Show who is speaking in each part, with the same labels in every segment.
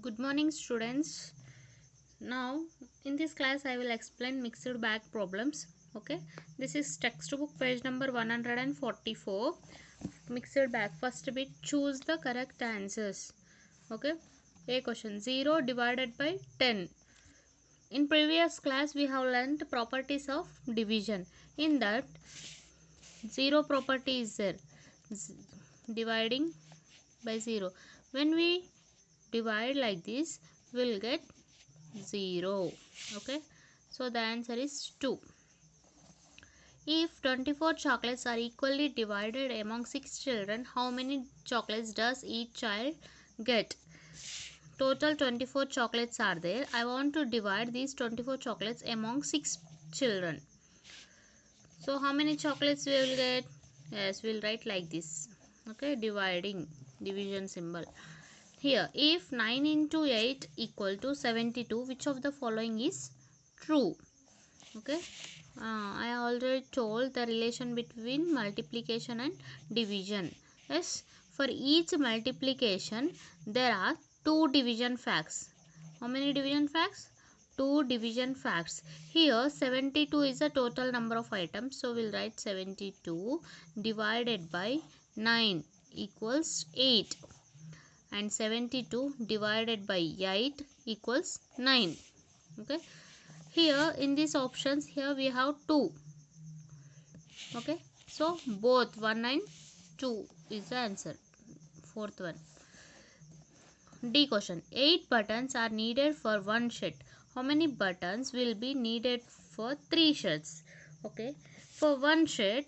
Speaker 1: Good morning, students. Now in this class I will explain mixed bag problems. Okay, this is textbook page number 144. Mixed bag, first bit, choose the correct answers. Okay, a question, 0 divided by 10. In previous class we have learnt properties of division. In that, 0 property is there, dividing by 0. When we divide like this, we'll get 0. Okay, so the answer is 2. If 24 chocolates are equally divided among 6 children, how many chocolates does each child get? Total 24 chocolates are there. I want to divide these 24 chocolates among 6 children. So how many chocolates we will get? Yes, we'll write like this. Okay, division symbol. Here, if 9 into 8 equal to 72, which of the following is true? Okay, I already told the relation between multiplication and division. Yes, for each multiplication there are two division facts. How many division facts? Two division facts. Here 72 is the total number of items, so we'll write 72 divided by 9 equals 8, and 72 divided by 8 equals 9. Okay, here in these options, here we have 2. Okay, so both 1 and 2 is the answer. Fourth one. D question, 8 buttons are needed for one shirt. How many buttons will be needed for 3 shirts? Okay, for one shirt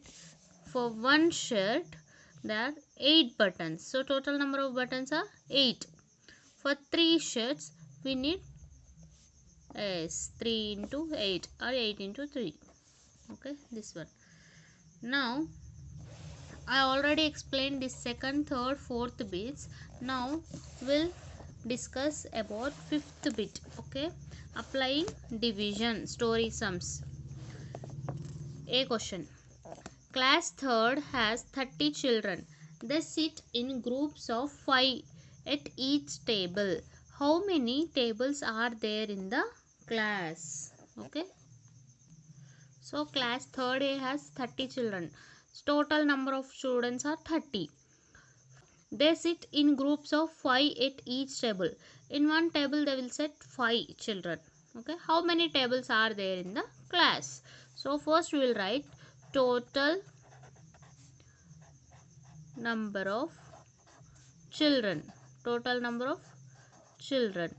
Speaker 1: there are 8 buttons, so total number of buttons are 8. For 3 shirts we need 3 into 8 or 8 into 3. Okay, this one. Now I already explained this second, third, fourth bits. Now we'll discuss about fifth bit. Okay, applying division, story sums. A question, class third has 30 children. They sit in groups of 5 at each table. How many tables are there in the class? Okay, so class third A has 30 children. Total number of students are 30. They sit in groups of 5 at each table. In one table they will set 5 children. Okay, how many tables are there in the class? So first we will write total number of children. Total number of children.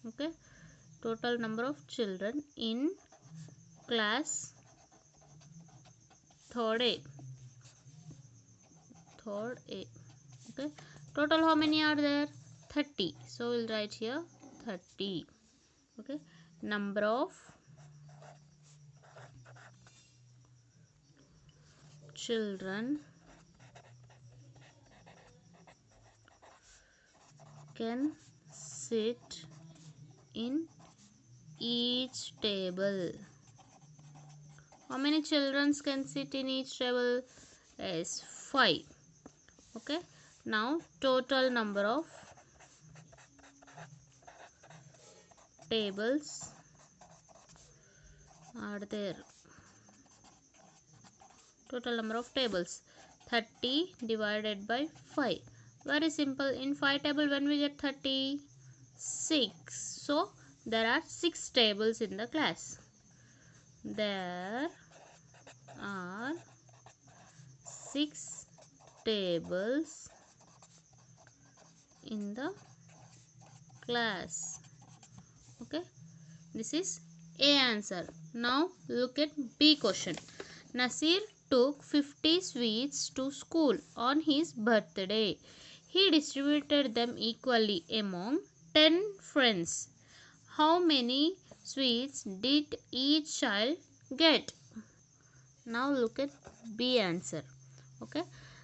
Speaker 1: Okay, total number of children in class third A. Third A. Okay, total how many are there? 30. So we'll write here 30. Okay, number of children can sit in each table. How many children can sit in each table? Yes, 5. Okay, now total number of tables are there. Total number of tables, 30 divided by 5. Very simple. In 5 table, when we get 30? 6. So there are 6 tables in the class. There are 6 tables in the class. Okay, this is A answer. Now look at B question. Nasir took 50 sweets to school on his birthday. He distributed them equally among 10 friends. How many sweets did each child get? Now look at B answer. Okay,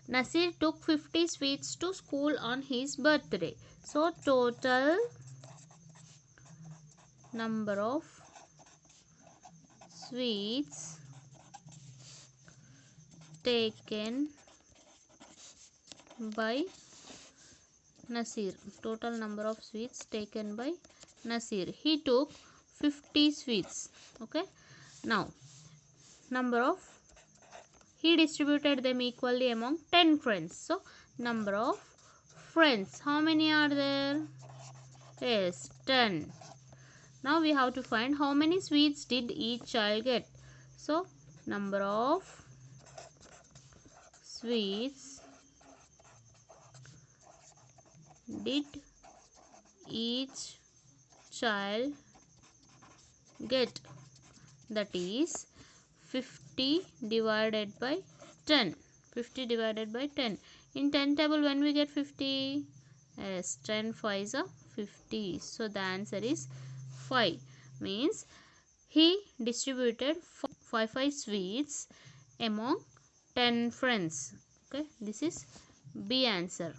Speaker 1: Nasir took 50 sweets to school on his birthday. So total number of sweets taken by Nasir. Total number of sweets taken by Nasir. He took 50 sweets. Okay. Now, number of, he distributed them equally among 10 friends. So, number of friends. How many are there? Yes, 10. Now we have to find how many sweets did each child get. So, number of sweets did each child get? That is 50 divided by 10. 50 divided by 10. In 10 table, when we get 50? Yes, 10 5s are 50. So, the answer is 5. Means he distributed 5 sweets among 10 friends. Okay, this is B answer.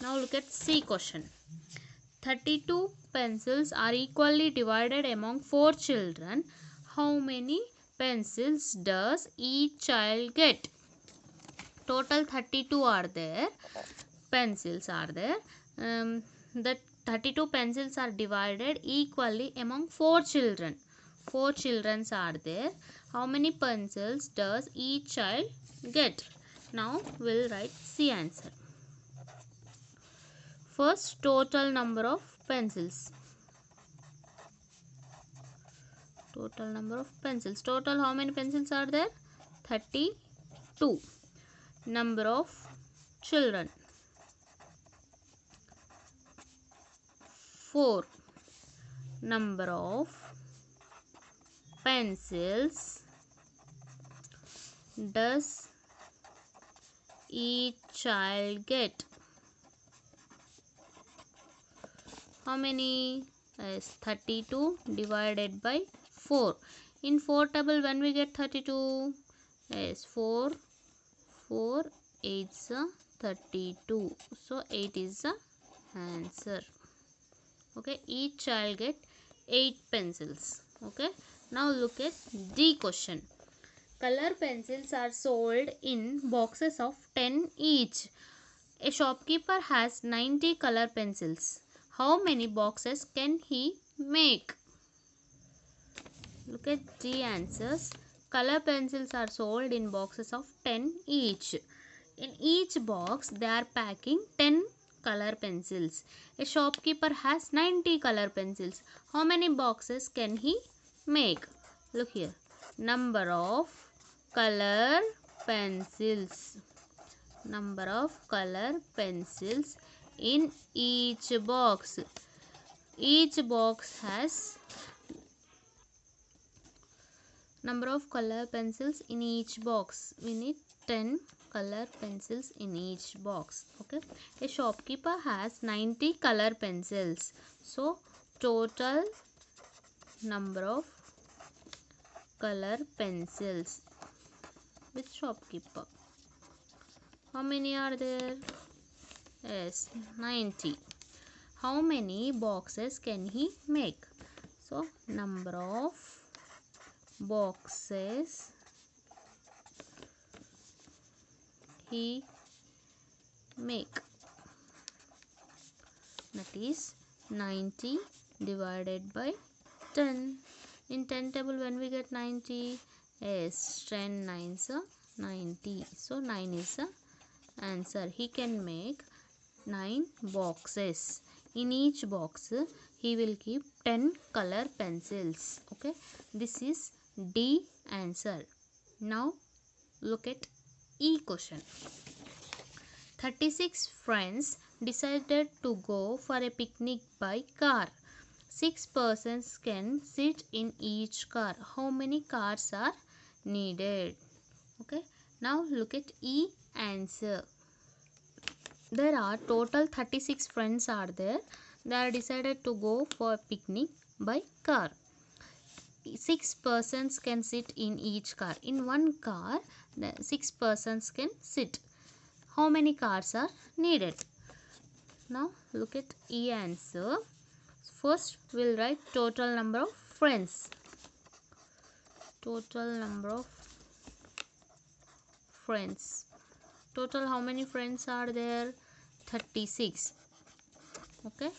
Speaker 1: Now look at C question. 32 pencils are equally divided among 4 children. How many pencils does each child get? Total 32 are there. Pencils are there. The 32 pencils are divided equally among 4 children. 4 children are there. How many pencils does each child get? Now we'll write C answer. First, total number of pencils. Total number of pencils. Total how many pencils are there? 32. Number of children. 4. Number of pencils does each child get? How many? Yes, 32 divided by 4. In 4 table, when we get 32? Yes, 4 8 is 32. So 8 is the answer. Okay, each child get 8 pencils. Okay, now look at D question. Color pencils are sold in boxes of 10 each. A shopkeeper has 90 color pencils. How many boxes can he make? Look at the answers. Color pencils are sold in boxes of 10 each. In each box, they are packing 10 color pencils. A shopkeeper has 90 color pencils. How many boxes can he make? Look here. Number of color pencils. Number of color pencils in each box. Each box has number of color pencils in each box. We need 10 color pencils in each box. Okay, a shopkeeper has 90 color pencils. So total number of color pencils with shopkeeper, how many are there? Yes, 90. How many boxes can he make? So number of boxes he make, that is 90 divided by 10. In 10 table, when we get 90? Yes, 10 9s are 90. So 9 is the answer. He can make 9 boxes. In each box he will keep 10 color pencils. Okay, this is D answer. Now look at E question. 36 friends decided to go for a picnic by car. 6 persons can sit in each car. How many cars are needed? Okay, now look at E answer. There are total 36 friends are there. They are decided to go for a picnic by car. 6 persons can sit in each car. In one car, the 6 persons can sit. How many cars are needed? Now look at E answer. First we'll write total number of friends. Total number of friends. Total how many friends are there? 36. Okay,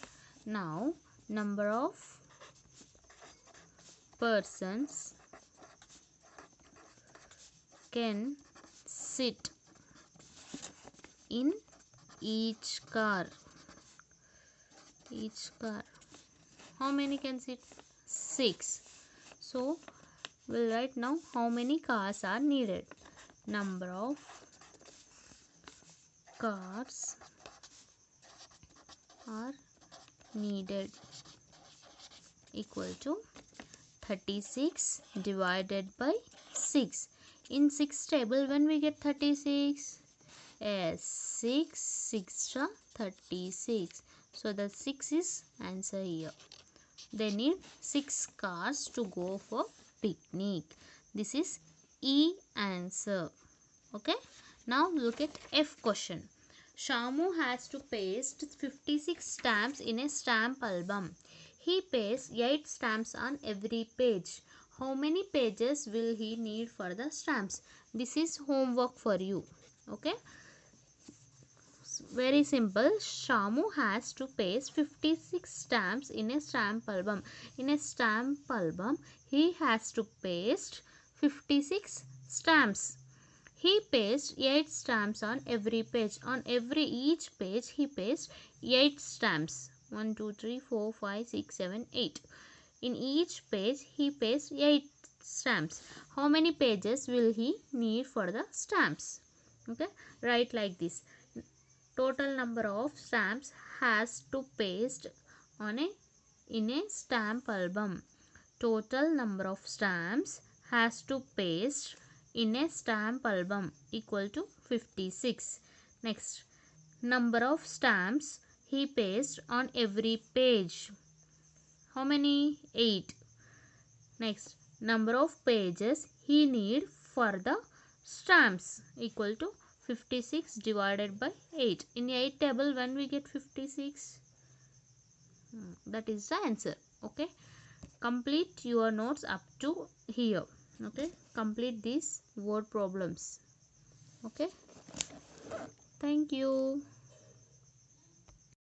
Speaker 1: now number of persons can sit in each car. How many can sit? 6. So we'll write now how many cars are needed. Number of cars are needed equal to 36 divided by 6. In 6 table, when we get 36? Yes, 6 6 36. So the 6 is answer here. They need 6 cars to go for picnic. This is E answer. Okay. Now look at F question. Shamu has to paste 56 stamps in a stamp album. He pastes 8 stamps on every page. How many pages will he need for the stamps? This is homework for you. Okay. Very simple. Shamu has to paste 56 stamps in a stamp album. In a stamp album, he has to paste 56 stamps. He pastes 8 stamps on every page. On each page, he pastes 8 stamps. 1, 2, 3, 4, 5, 6, 7, 8. In each page, he pastes 8 stamps. How many pages will he need for the stamps? Okay, write like this. Total number of stamps has to paste on in a stamp album. Total number of stamps has to paste in a stamp album equal to 56. Next, number of stamps he pastes on every page. How many? 8. Next, number of pages he need for the stamps equal to 56 divided by 8. In 8 table, when we get 56? That is the answer. Okay. Complete your notes up to here. Okay. Complete these word problems. Okay. Thank you.